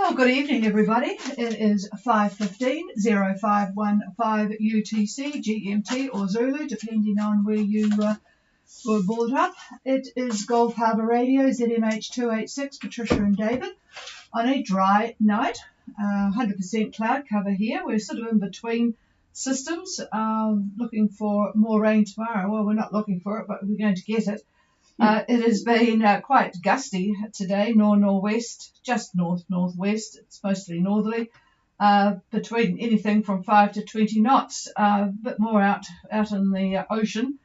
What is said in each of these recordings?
Well, good evening, everybody. It is 5:15, 0515 UTC, GMT or Zulu, depending on where you were brought up. It is Gulf Harbour Radio, ZMH 286, Patricia and David, on a dry night. 100% cloud cover here. We're sort of in between systems, looking for more rain tomorrow. Well, we're not looking for it, but we're going to get it. It has been quite gusty today, north-northwest, just north-northwest. It's mostly northerly, between anything from 5 to 20 knots, a bit more out in the ocean.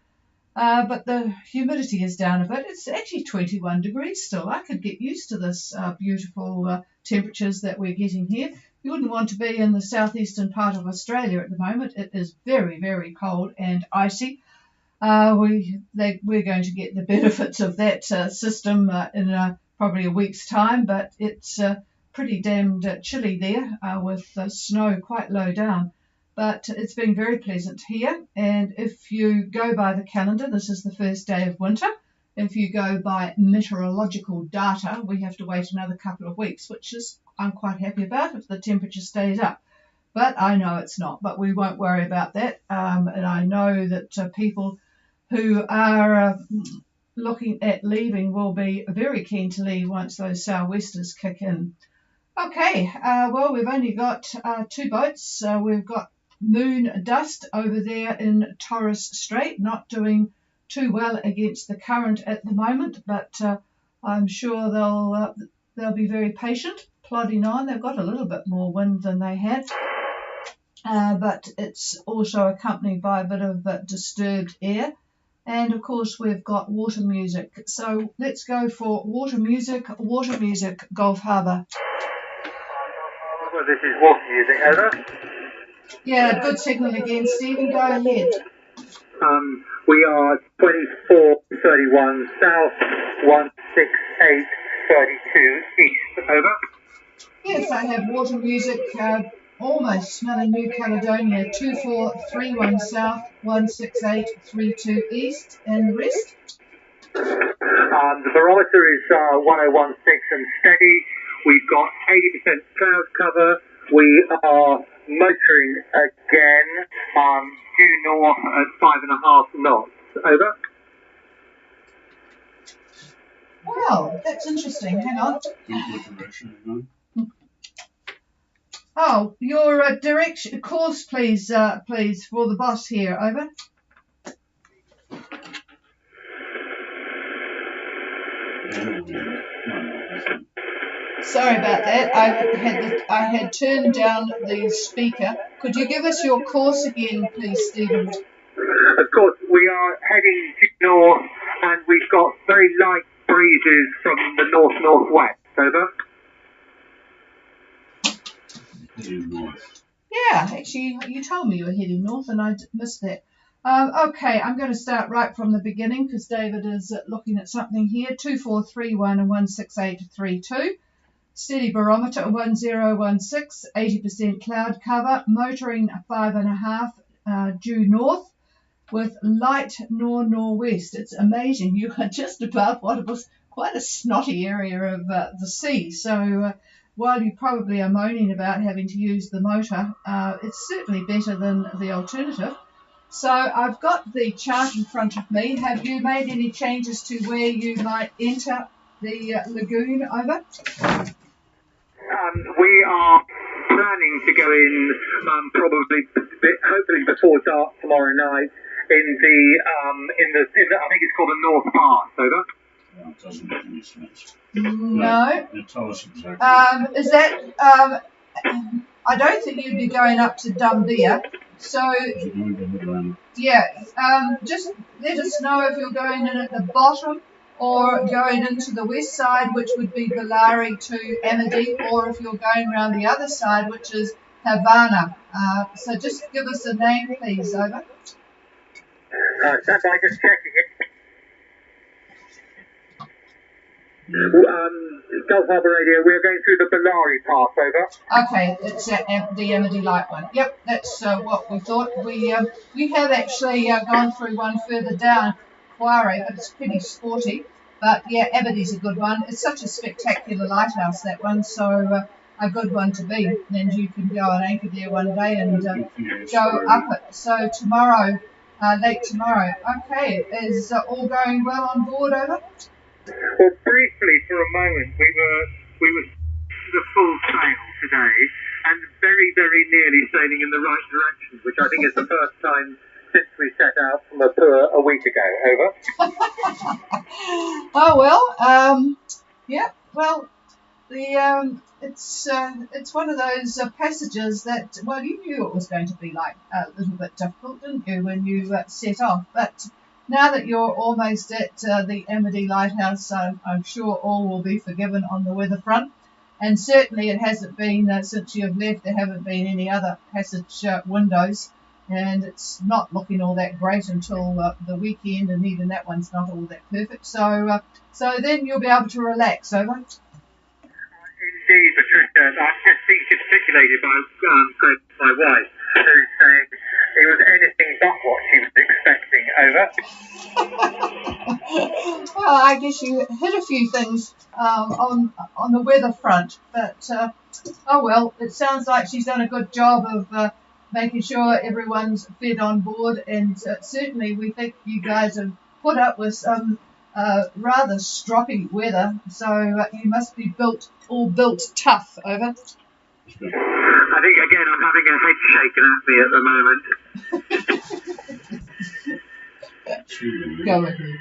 But the humidity is down a bit. It's actually 21 degrees still. I could get used to this beautiful temperatures that we're getting here. You wouldn't want to be in the southeastern part of Australia at the moment. It is very, very cold and icy. We're going to get the benefits of that system in probably a week's time, but it's pretty damned chilly there with snow quite low down. But it's been very pleasant here, and if you go by the calendar, this is the first day of winter. If you go by meteorological data, we have to wait another couple of weeks, which is I'm quite happy about if the temperature stays up. But I know it's not, but we won't worry about that. And I know that people who are looking at leaving will be very keen to leave once those sou'westers kick in. Okay, well, we've only got two boats. We've got Moon Dust over there in Torres Strait, not doing too well against the current at the moment, but I'm sure they'll be very patient, plodding on. They've got a little bit more wind than they had, but it's also accompanied by a bit of disturbed air. And of course we've got water music. So let's go for water music, Gulf Harbour. Well, this is water music, over. Yeah, good signal again, Stephen, go ahead. We are 2431 south, 16832 east, over. Yes, I have water music, almost smelling New Caledonia, 2431 south, 16832 east, and the rest? The barometer is 1016 and steady. We've got 80% cloud cover. We are motoring again, due north at 5.5 knots. Over. Wow, that's interesting. Hang on. Oh, your direction, course, please, for the boss here. Over. Sorry about that. I had turned down the speaker. Could you give us your course again, please, Stephen? Of course, we are heading due north, and we've got very light breezes from the north-northwest. Over. Yeah, actually, you told me you were heading north, and I missed that. Okay, I'm going to start right from the beginning because David is looking at something here. 2431 and 16832. Steady barometer 1016, 80% cloud cover, motoring 5.5 due north with light northwest. It's amazing. You are just above what was quite a snotty area of the sea. So while you probably are moaning about having to use the motor, it's certainly better than the alternative. So I've got the chart in front of me. Have you made any changes to where you might enter the lagoon, over? We are planning to go in probably, hopefully before dark tomorrow night in the I think it's called the North Pass. Over. No, it doesn't make any sense. No. Tell us exactly. Is that? I don't think you'd be going up to Dumbia. So yeah, just let us know if you're going in at the bottom or going into the west side, which would be Bellari to Amity, or if you're going around the other side, which is Havana. So just give us a name, please, over. Stand by, just checking it. Gulf Harbour Radio, we're going through the Bellari Pass, over. Okay, it's the Amity Light one. Yep, that's what we thought. We have actually gone through one further down, Quarry, but it's pretty sporty. But yeah, Amity's a good one. It's such a spectacular lighthouse, that one. So a good one to be. And you can go and anchor there one day and go up it. So tomorrow, late tomorrow. Okay, is all going well on board, over? Well, briefly for a moment, we were the full sail today, and very, very nearly sailing in the right direction, which I think is the first time since we set out from a week ago. Over. Oh well, yeah. Well, the it's one of those passages that, well, you knew it was going to be like a little bit difficult, didn't you, when you set off? But now that you're almost at the Amity Lighthouse, I'm sure all will be forgiven on the weather front. And certainly it hasn't been, since you've left, there haven't been any other passage windows. And it's not looking all that great until the weekend, and even that one's not all that perfect. So then you'll be able to relax, over. Indeed, Patricia. I've just been gesticulated by Greg, my wife, who's saying it was anything but what she was expecting. Over. Well, I guess you hit a few things on the weather front, but oh well, it sounds like she's done a good job of making sure everyone's fed on board, and certainly we think you guys have put up with some rather stroppy weather, so you must be built tough, over. I think again I'm having a head shaken at me at the moment. Stephen, Go ahead.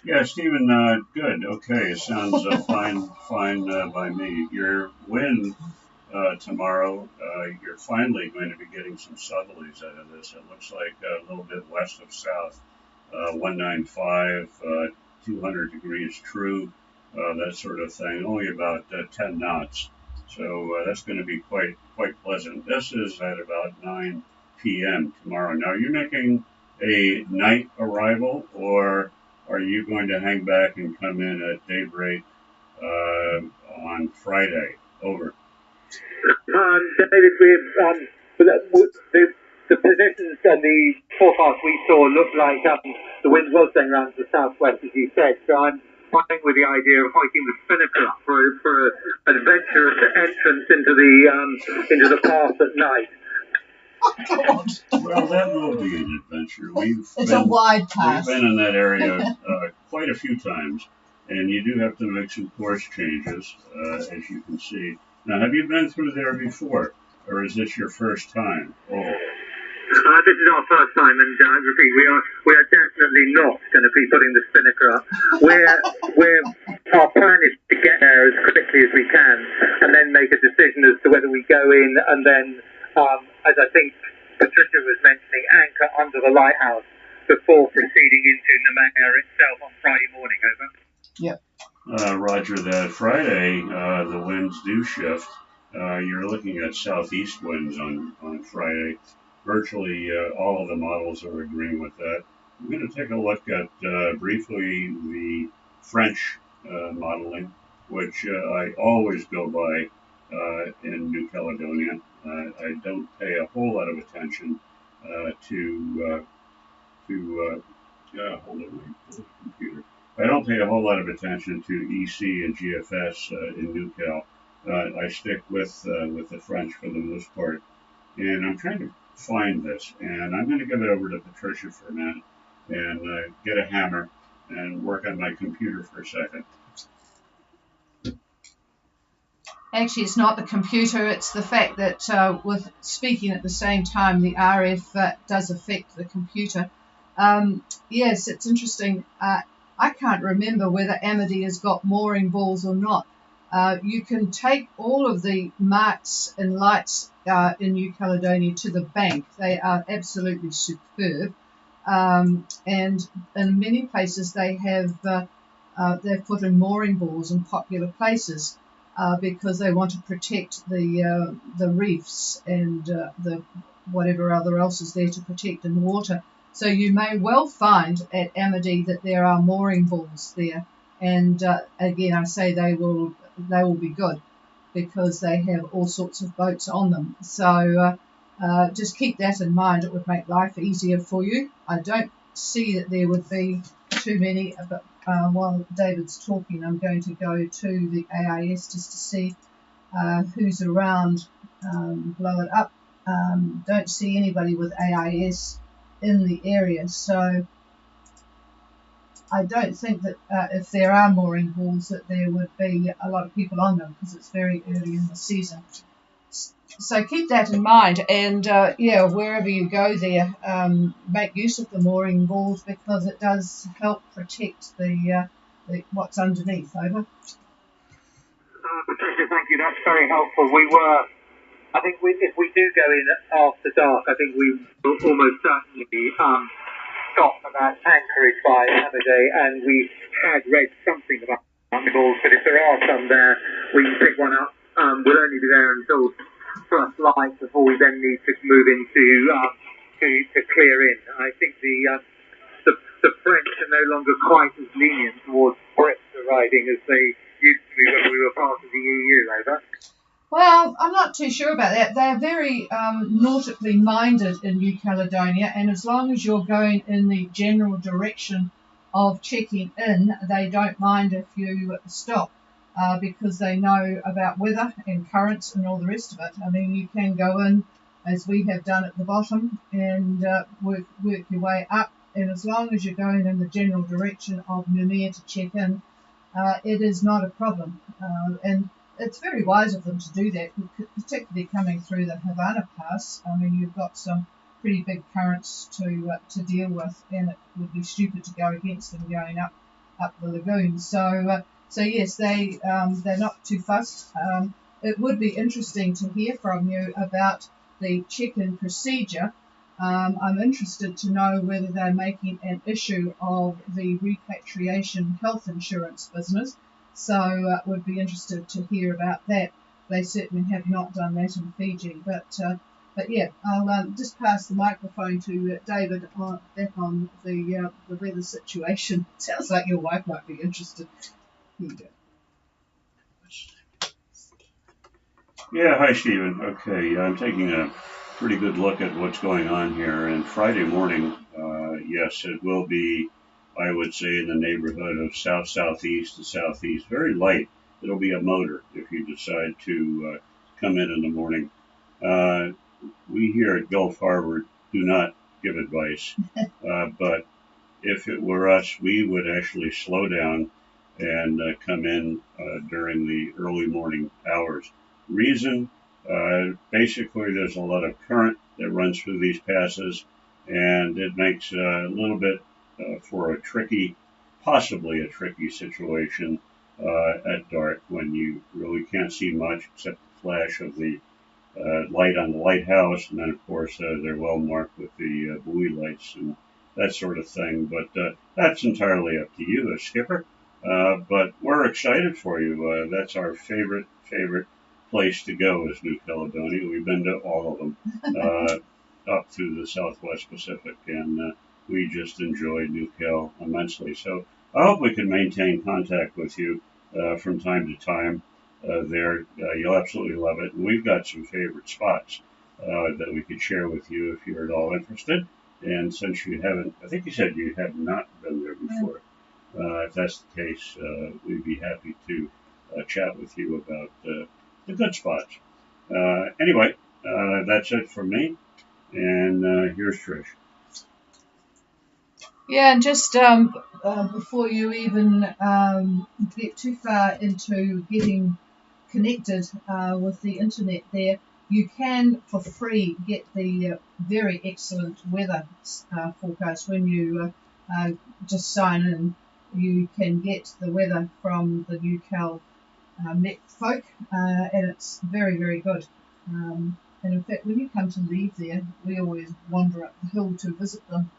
yeah, Stephen, good. Okay, it sounds fine by me. Your wind tomorrow, you're finally going to be getting some southerlies out of this. It looks like a little bit west of south, 195, 200 degrees true, that sort of thing. Only about 10 knots. So that's going to be quite pleasant. This is at about 9 p.m. tomorrow. Now, are you making a night arrival, or are you going to hang back and come in at daybreak on Friday? Over. David, the positions and the forecast we saw looked like the wind was going around to the southwest, as you said. So I'm fine with the idea of hoiking the spinnaker up for an adventurous entrance into the pass at night. Oh, God. Well, that will be an adventure. It's a wide pass. We've been in that area quite a few times, and you do have to make some course changes, as you can see. Now, have you been through there before, or is this your first time? Oh. This is our first time, and I repeat, we are definitely not going to be putting the spinnaker up. Our plan is to get there as quickly as we can, and then make a decision as to whether we go in and then, as I think Patricia was mentioning, anchor under the lighthouse before proceeding into Namur itself on Friday morning. Over. Yep. Roger that. Friday, the winds do shift. You're looking at southeast winds on Friday. Virtually all of the models are agreeing with that. I'm going to take a look at briefly the French modeling, which I always go by in New Caledonia. I don't pay a whole lot of attention to hold on my computer. I don't pay a whole lot of attention to EC and GFS in New Cal. I stick with the French for the most part, and I'm trying to find this, and I'm going to give it over to Patricia for a minute and get a hammer and work on my computer for a second. Actually, it's not the computer, it's the fact that with speaking at the same time, the RF does affect the computer. Yes, it's interesting. I can't remember whether Amity has got mooring balls or not. You can take all of the marks and lights in New Caledonia to the bank. They are absolutely superb. And in many places they have they've put in mooring balls in popular places because they want to protect the reefs and the whatever other else is there to protect in the water. So you may well find at Amity that there are mooring balls there, and again I say they will be good because they have all sorts of boats on them. So just keep that in mind. It would make life easier for you. I don't see that there would be too many, but while David's talking, I'm going to go to the AIS just to see who's around, blow it up. Don't see anybody with AIS in the area, so I don't think that if there are mooring balls that there would be a lot of people on them because it's very early in the season. So keep that in mind, and yeah, wherever you go there, make use of the mooring balls because it does help protect the what's underneath. Over. Patricia, thank you. That's very helpful. I think if we do go in after dark, I think we will almost certainly stop about anchorage by Hammerday, and we had read something about the balls, but if there are some there, we can pick one up. We'll only be there until first light before we then need to move into to clear in. I think the French are no longer quite as lenient towards Brits arriving as they used to be when we were part of the EU. Over. Well, I'm not too sure about that. They're very nautically minded in New Caledonia, and as long as you're going in the general direction of checking in, they don't mind if you stop because they know about weather and currents and all the rest of it. I mean, you can go in, as we have done at the bottom, and work your way up, and as long as you're going in the general direction of Noumea to check in, it is not a problem. And it's very wise of them to do that, particularly coming through the Havana Pass. I mean, you've got some pretty big currents to deal with, and it would be stupid to go against them going up the lagoon. So yes, they're not too fussed. It would be interesting to hear from you about the check-in procedure. I'm interested to know whether they're making an issue of the repatriation health insurance business. So would be interested to hear about that. They certainly have not done that in Fiji, but yeah, I'll just pass the microphone to David on the weather situation. Sounds like your wife might be interested. Here you go. Yeah, hi Stephen. Okay, I'm taking a pretty good look at what's going on here, and Friday morning, yes, it will be, I would say, in the neighborhood of south-southeast to southeast, very light. It'll be a motor if you decide to come in the morning. We here at Gulf Harbour do not give advice, but if it were us, we would actually slow down and come in during the early morning hours. Reason, basically there's a lot of current that runs through these passes, and it makes a little bit for possibly a tricky situation at dark when you really can't see much except the flash of the light on the lighthouse, and then of course they're well marked with the buoy lights and that sort of thing. But that's entirely up to you as skipper. But we're excited for you. That's our favorite place to go is New Caledonia. We've been to all of them up through the Southwest Pacific, and we just enjoyed New Cal immensely. So I hope we can maintain contact with you from time to time there. You'll absolutely love it. And we've got some favorite spots that we could share with you if you're at all interested. And since you haven't, I think you said you have not been there before. If that's the case, we'd be happy to chat with you about the good spots. Anyway, that's it from me. And here's Trish. Yeah, and just before you even get too far into getting connected with the internet there, you can, for free, get the very excellent weather forecast. When you just sign in, you can get the weather from the New Cal Met folk, and it's very, very good. And in fact, when you come to leave there, we always wander up the hill to visit them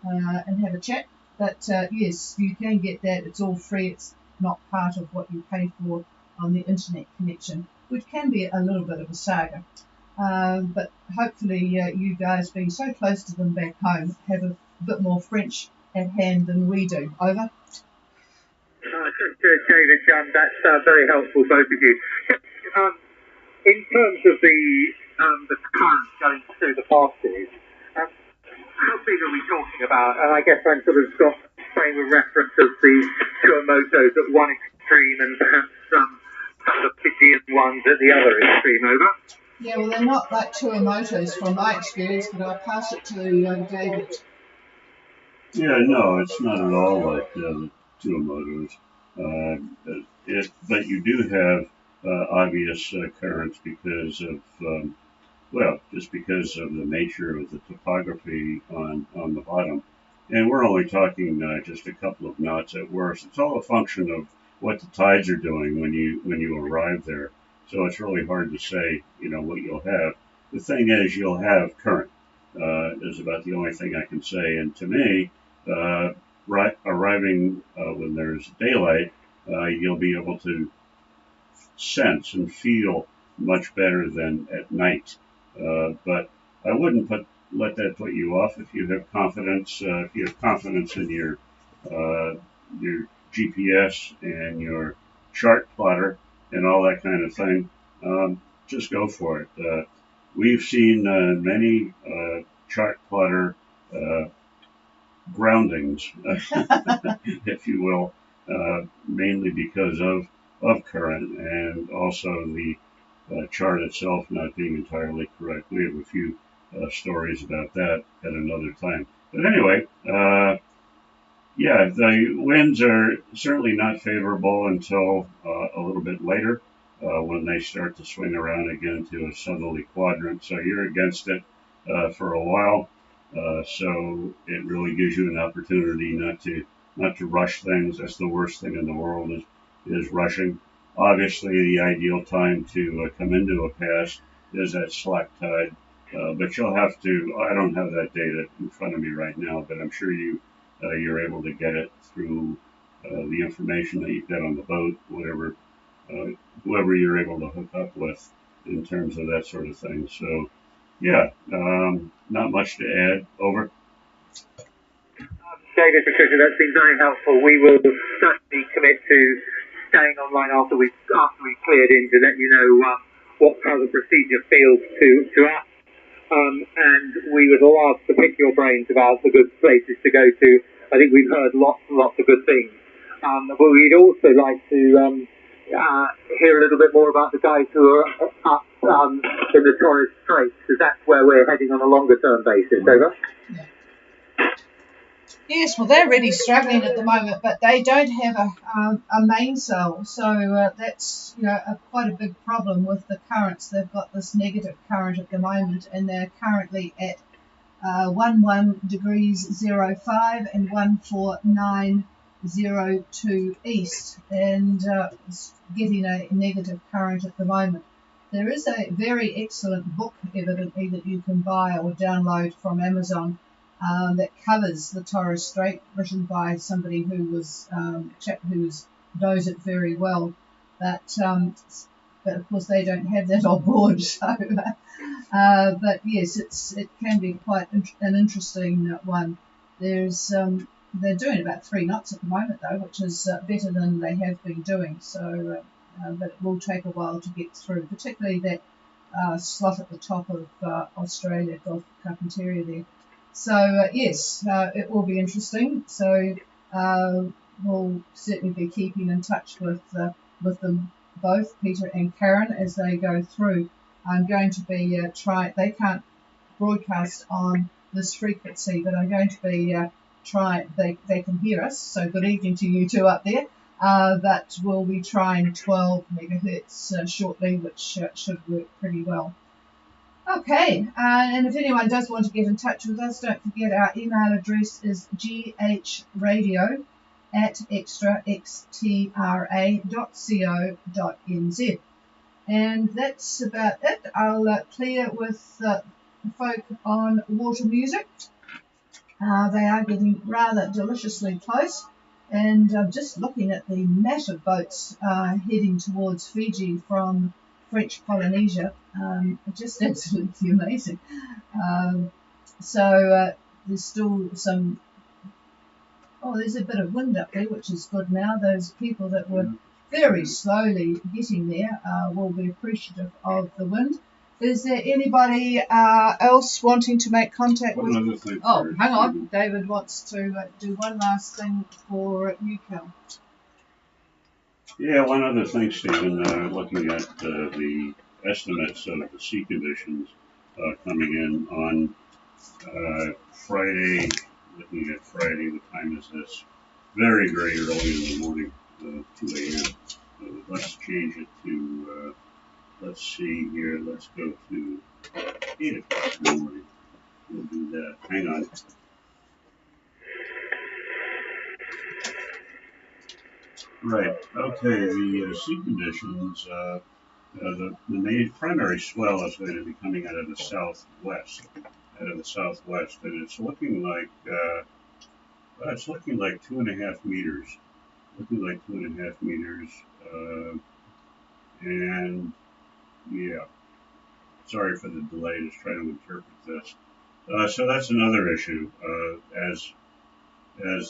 and have a chat. But yes, you can get that. It's all free. It's not part of what you pay for on the internet connection, which can be a little bit of a saga. But hopefully you guys, being so close to them back home, have a bit more French at hand than we do. Over. David, that's very helpful, both of you. In terms of the current going through the passes, how big are we talking about? And I guess I'm sort of got frame of reference of the Tuamotos at one extreme and perhaps some of the Fijian ones at the other extreme, over. Yeah, well, they're not like tuamotus from my experience, but I'll pass it to David. Yeah, no, it's not at all like the Tuamotus. But you do have obvious currents because of, well, just because of the nature of the topography on the bottom. And we're only talking just a couple of knots at worst. It's all a function of what the tides are doing when you arrive there. So it's really hard to say, what you'll have. The thing is, you'll have current. Is about the only thing I can say. And to me, arriving when there's daylight, you'll be able to sense and feel much better than at night. But I wouldn't let that put you off if you have confidence. If you have confidence in your GPS and your chart plotter and all that kind of thing, just go for it. We've seen many chart plotter groundings, if you will, mainly because of current and also the chart itself not being entirely correct. We have a few stories about that at another time. But anyway, yeah, the winds are certainly not favorable until a little bit later when they start to swing around again to a southerly quadrant. So you're against it for a while. So it really gives you an opportunity not to rush things. That's the worst thing in the world is rushing. Obviously, the ideal time to come into a pass is at slack tide, but you'll have to. I don't have that data in front of me right now, but I'm sure you're able to get it through the information that you've got on the boat, whoever you're able to hook up with in terms of that sort of thing. So, yeah, not much to add. Over. David, Patricia, that's been very helpful. We will certainly commit to staying online after we cleared in to let you know how the procedure feels to us. And we would love to pick your brains about the good places to go to. I think we've heard lots and lots of good things. But we'd also like to hear a little bit more about the guys who are up in the Torres Strait, because that's where we're heading on a longer term basis. Over. Yes, well, they're really struggling at the moment, but they don't have a mainsail, so that's quite a big problem with the currents. They've got this negative current at the moment, and they're currently at 11 degrees 05 and 14902 east, and getting a negative current at the moment. There is a very excellent book, evidently, that you can buy or download from Amazon that covers the Torres Strait, written by somebody who was chap who knows it very well. But of course they don't have that on board. So, but yes, it can be quite an interesting one. They're doing about 3 knots at the moment though, which is better than they have been doing. So, but it will take a while to get through, particularly that slot at the top of Australia, Gulf of Carpentaria there. So yes, it will be interesting. So we'll certainly be keeping in touch with them both, Peter and Karen, as they go through. I'm going to be they can't broadcast on this frequency, but I'm going to be they can hear us. So good evening to you two up there. But we'll be trying 12 megahertz shortly, which should work pretty well. Okay, and if anyone does want to get in touch with us, don't forget our email address is ghradio@extra.co.nz. And that's about it. I'll clear with the folk on water music. They are getting rather deliciously close. And just looking at the massive boats heading towards Fiji from French Polynesia, just absolutely amazing. So there's still there's a bit of wind up there, which is good now. Those people that were very slowly getting there will be appreciative of the wind. Is there anybody else wanting to make contact with? Oh, hang on. David wants to do one last thing for you, Cal. Yeah, one other thing, Stephen, looking at the estimates of the sea conditions coming in on Friday, looking at Friday, the time is this, very, very early in the morning, 2 a.m. Let's change it to, let's see here, let's go to 8 o'clock in the morning. We'll do that. Hang on. Right. Okay. The sea conditions. The main primary swell is going to be coming out of the southwest, and it's looking like 2.5 meters, uh, and yeah. Sorry for the delay. Just trying to interpret this. So that's another issue. As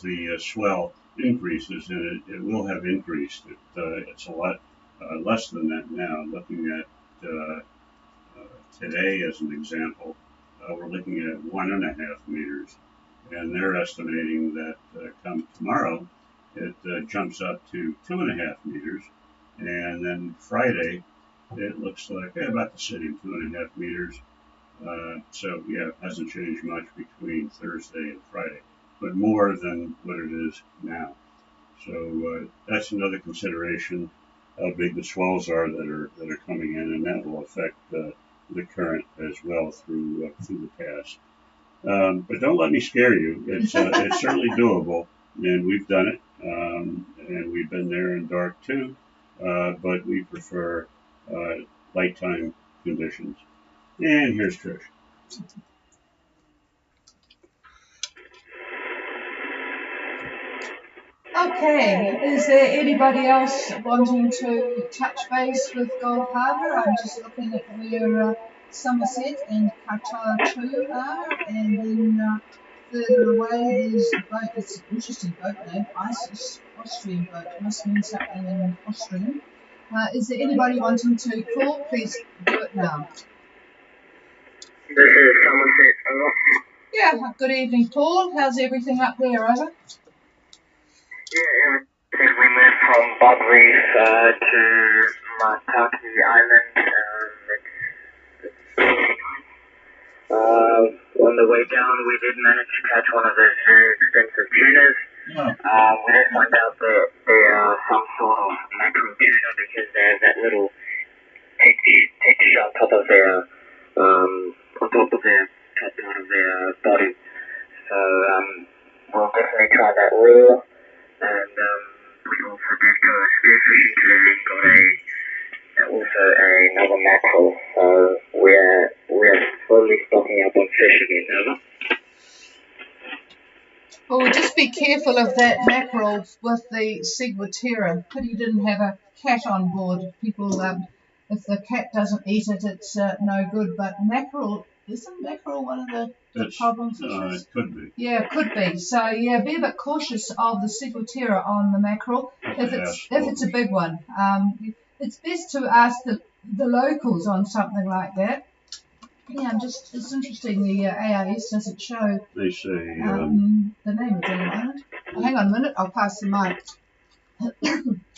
the swell increases, and it will have increased. It's a lot less than that now. Looking at today as an example, we're looking at 1.5 meters, and they're estimating that come tomorrow, it jumps up to 2.5 meters, and then Friday, it looks like about the same, 2.5 meters. So yeah, it hasn't changed much between Thursday and Friday, but more than what it is now. So that's another consideration, how big the swells are that are coming in, and that will affect the current as well through the pass. But don't let me scare you. It's certainly doable, and we've done it, and we've been there in dark too. But we prefer nighttime conditions. And here's Trish. Okay, is there anybody else wanting to touch base with Gulf Harbour? I'm just looking at where Somerset and Qatar 2 are, and then further away there's a boat, it's an interesting boat name, ISIS, Austrian boat, must mean something in Austrian. Is there anybody wanting to call? Please do it now. This is Somerset, over. Yeah, good evening, Paul. How's everything up there, over? Yeah, we moved from Bob Reef to Mataki Island. On the way down, we did manage to catch one of those very expensive tunas. We did find out that they are some sort of mackerel tuna because they have that little texture on top of their top part of their body. So we'll definitely try that raw. And we also did go spearfishing today and got another mackerel. So we're slowly stocking up on fish again, over. Well, just be careful of that mackerel with the ciguatera. Pity you didn't have a cat on board. People, if the cat doesn't eat it, it's no good. But mackerel, isn't mackerel one of the problem fishes? It could be. Yeah, it could be. So yeah, be a bit cautious of the ciguatera on the mackerel if it's a big one. It's best to ask the locals on something like that. Yeah, it's interesting. The AIS doesn't show They say the name of the island. Hang on a minute, I'll pass the mic.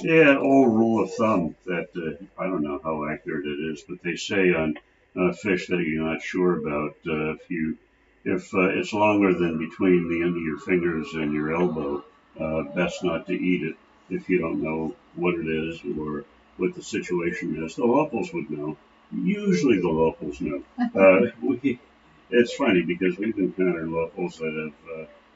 yeah, old rule of thumb that I don't know how accurate it is, but they say on fish that you're not sure about, if it's longer than between the end of your fingers and your elbow, best not to eat it if you don't know what it is or what the situation is. The locals would know. Usually the locals know. It's funny because we've encountered locals that have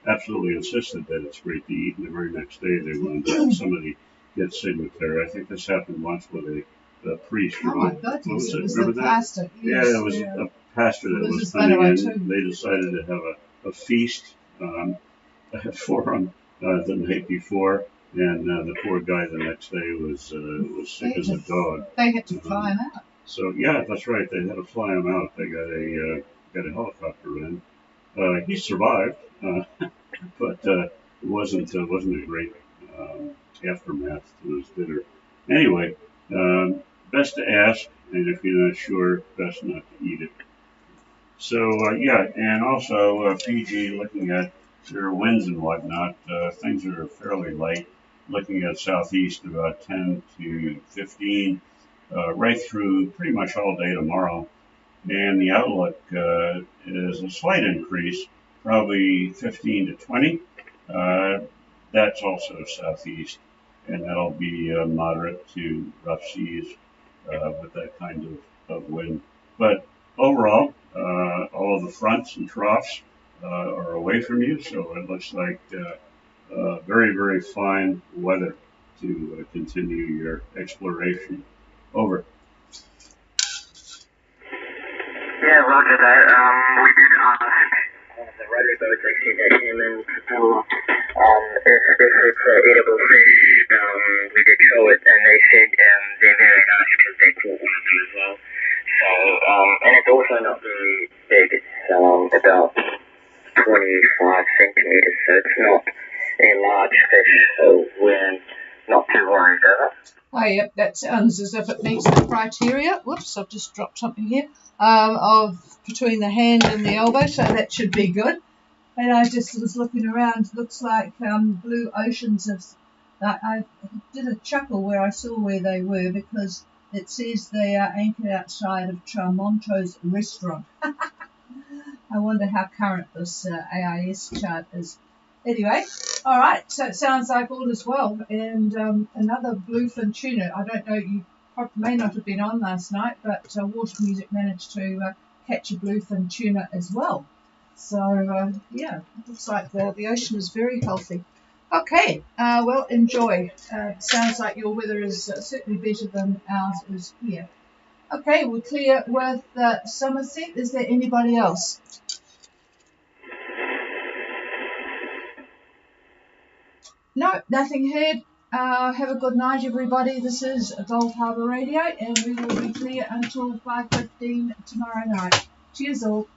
absolutely insisted that it's great to eat, and the very next day they want to have somebody get ciguatera. I think this happened once with a priest. Oh my goodness, it was Remember the that? pastor. Yes, yeah, it was a pastor that was coming in. They decided to have a feast for him the night before, and the poor guy the next day was sick as a dog. They had to fly him out. So yeah, that's right. They had to fly him out. They got a helicopter in. He survived, but it wasn't a great aftermath to his dinner. Anyway, best to ask, and if you're not sure, best not to eat it. So yeah, and also Fiji, looking at their winds and whatnot, things are fairly light. looking at southeast about 10 to 15, right through pretty much all day tomorrow. And the outlook is a slight increase, probably 15 to 20. That's also southeast, and that'll be moderate to rough seas with that kind of wind. But overall, all of the fronts and troughs are away from you, so it looks like very, very fine weather to continue your exploration. Over. Yeah, roger that. We did ask the rotary boats I sent at him and if it's edible fish, we did show it and they said they're very nice because they caught one of them as well. So, and it's also not very big. It's about 25 centimeters, so it's not a large fish, so we're not too worried about it. Oh, yep, that sounds as if it meets the criteria. Whoops, I've just dropped something here. Of between the hand and the elbow, so that should be good. And I just was looking around. Looks like Blue Oceans have. I did a chuckle where I saw where they were because it says they are anchored outside of Tramonto's restaurant. I wonder how current this AIS chart is. Anyway, all right, so it sounds like all is well. And another bluefin tuna. I don't know, you may not have been on last night, but Water Music managed to catch a bluefin tuna as well. So, yeah, looks like the ocean is very healthy. Okay, well, enjoy. Sounds like your weather is certainly better than ours is here. Okay, we're clear with Somerset. Is there anybody else? No, nothing heard. Have a good night, everybody. This is Gulf Harbour Radio, and we will be clear until 5:15 tomorrow night. Cheers all.